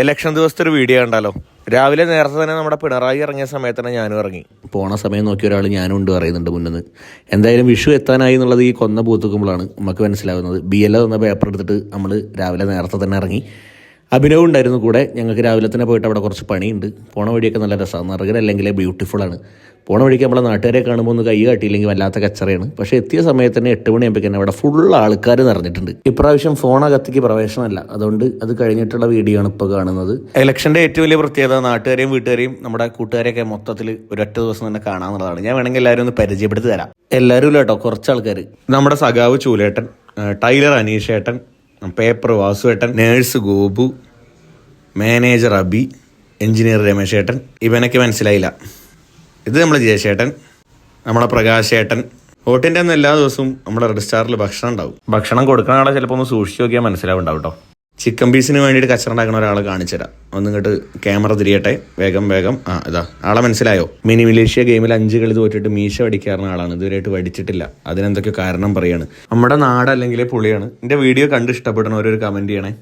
Election ദിവസത്തെ ഒരു video കണ്ടാലോ? രാവിലെ നേരത്തെ തന്നെ നമ്മുടെ പിണറായി ഇറങ്ങിയ സമയത്ത് തന്നെ ഞാനും ഇറങ്ങി. പോണ സമയം നോക്കിയ ഒരാൾ ഞാനും ഉണ്ട് പറയുന്നുണ്ട് മുന്നിൽ. എന്തായാലും വിഷു എത്താനായി എന്നുള്ളത് ഈ കൊന്ന പൂത്തുക്കുമ്പോഴാണ് നമുക്ക് മനസ്സിലാവുന്നത്. BL തന്ന പേപ്പർ എടുത്തിട്ട് നമ്മൾ രാവിലെ നേരത്തെ തന്നെ ഇറങ്ങി. അഭിനവും ഉണ്ടായിരുന്നു കൂടെ. ഞങ്ങൾക്ക് രാവിലെ തന്നെ പോയിട്ട് അവിടെ കുറച്ച് പണിയുണ്ട്. പോണ വഴിയൊക്കെ നല്ല രസമാണ്. നിറകരല്ലെങ്കിൽ ബ്യൂട്ടിഫുള്ളാണ്. പോണ വഴിക്ക് നമ്മളെ നാട്ടുകാരെ കാണുമ്പോൾ ഒന്ന് കൈ കാട്ടിയില്ലെങ്കിൽ വല്ലാത്ത കച്ചറയാണ്. പക്ഷേ എത്തിയ സമയത്ത് തന്നെ 8 മണിയാകുമ്പോൾ തന്നെ അവിടെ ഫുൾ ആൾക്കാർ നിറഞ്ഞിട്ടുണ്ട്. ഇപ്രാവശ്യം ഫോണകത്തേക്ക് പ്രവേശനമല്ല, അതുകൊണ്ട് അത് കഴിഞ്ഞിട്ടുള്ള വീഡിയോ ആണ് ഇപ്പോൾ കാണുന്നത്. ഇലക്ഷൻ്റെ ഏറ്റവും വലിയ പ്രത്യേകത നാട്ടുകാരെയും വീട്ടുകാരെയും നമ്മുടെ കൂട്ടുകാരെയൊക്കെ മൊത്തത്തിൽ ഒരൊറ്റ ദിവസം തന്നെ കാണാമെന്നുള്ളതാണ്. ഞാൻ വേണമെങ്കിൽ എല്ലാവരും ഒന്ന് പരിചയപ്പെടുത്തി തരാം. എല്ലാവരും ഇല്ല കേട്ടോ, കുറച്ച് ആൾക്കാർ. നമ്മുടെ സഖാവ് ചൂലേട്ടൻ, ടൈലർ അനീഷേട്ടൻ, പേപ്പർ വാസുവേട്ടൻ, nurse Gopu, manager Abi, engineer രമേശേട്ടൻ. ഇവനൊക്കെ മനസ്സിലായില്ല. ഇത് നമ്മളെ ജയശേട്ടൻ, നമ്മളെ പ്രകാശേട്ടൻ. വോട്ടിൻ്റെ അന്ന് എല്ലാ ദിവസവും നമ്മുടെ റെഡ് സ്റ്റാറിൽ ഭക്ഷണം ഉണ്ടാവും. ഭക്ഷണം കൊടുക്കുന്ന ആളെ ചിലപ്പോൾ ഒന്ന് സൂക്ഷിച്ച് നോക്കിയാൽ മനസ്സിലാവുണ്ടാവും കേട്ടോ. ചിക്കൻ പീസിന് വേണ്ടിയിട്ട് കച്ചറ ഉണ്ടാക്കുന്ന ഒരാളെ കാണിച്ചു തരാം. ഒന്നിങ്ങോട്ട് ക്യാമറ തിരിയട്ടെ. വേഗം ഇതാ ആളെ മനസ്സിലായോ? മിനി മിലേഷ്യ ഗെയിമിൽ 5 കളി തോറ്റിട്ട് മീശ വടിക്കാറുന്ന ആളാണ്. ഇതുവരെയായിട്ട് വടിച്ചിട്ടില്ല. അതിനെന്തൊക്കെയോ കാരണം പറയാണ്. നമ്മുടെ നാടല്ലെങ്കിൽ പൊളിയാണ്. എൻ്റെ വീഡിയോ കണ്ട് ഇഷ്ടപ്പെടുന്നവരൊരു കമൻറ്റ് ചെയ്യണേ.